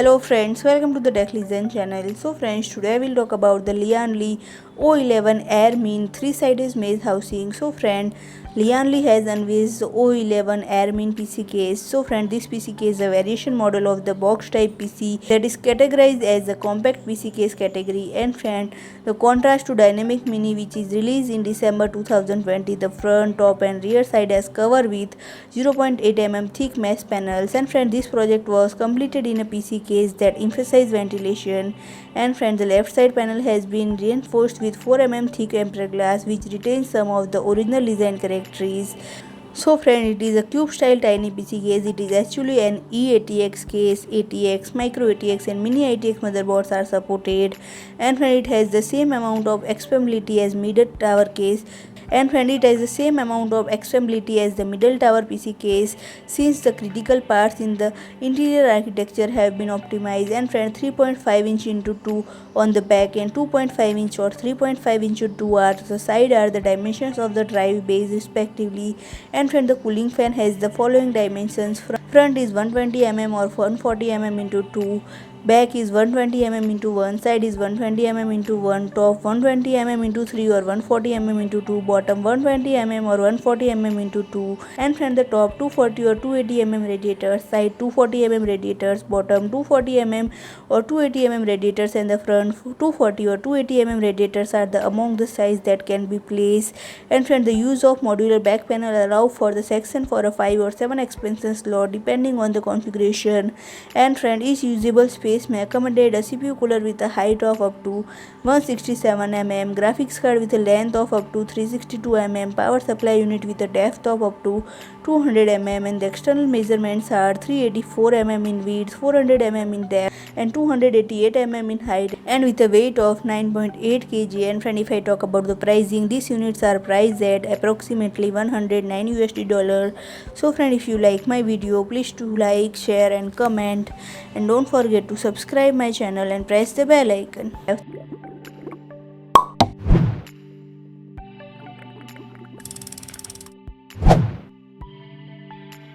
Hello friends, welcome to the Tech Lian channel. So friends, today I will talk about the Lian O11 Air Mean 3-sided mesh housing. So friend, Lian has unveiled the O11 Air Mean PC case. So friend, this PC case is a variation model of the box type PC that is categorized as a compact PC case category. And friend, the contrast to dynamic mini which is released in December 2020, the front, top and rear side has cover with 0.8 mm thick mesh panels. And friend, this project was completed in a PC case that emphasizes ventilation. And friend, the left side panel has been reinforced with 4 mm thick amber glass which retains some of the original design characteristics. So friend, it is a cube style tiny PC case. It is actually an E-ATX case. ATX, micro ATX and Mini-ITX motherboards are supported. And friend, it has the same amount of expandability as middle tower case. And friend, it has the same amount of expandability as the middle tower PC case, since the critical parts in the interior architecture have been optimized. And friend, 3.5 inch into 2 on the back and 2.5 inch or 3.5 into 2 are the side are the dimensions of the drive base respectively. And friend, the cooling fan has the following dimensions. Front is 120 mm or 140 mm into 2. Back is 120 mm into 1, side is 120 mm into 1, top 120 mm into 3 or 140 mm into 2, bottom 120 mm or 140 mm into 2, and from the top 240 or 280 mm radiators, side 240 mm radiators, bottom 240 mm or 280 mm radiators, and the front 240 or 280 mm radiators are the among the size that can be placed. And from the use of modular back panel allow for the section for a 5 or 7 expansion slot depending on the configuration. And friend, each usable space may accommodate a CPU cooler with a height of up to 167 mm, graphics card with a length of up to 362 mm, power supply unit with a depth of up to 200 mm, and the external measurements are 384 mm in width, 400 mm in depth and 288 mm in height, and with a weight of 9.8 kg. And friend, if I talk about the pricing, these units are priced at approximately 109 USD dollar. So friend, if you like my video, please do like, share and comment, and don't forget to subscribe my channel and press the bell icon.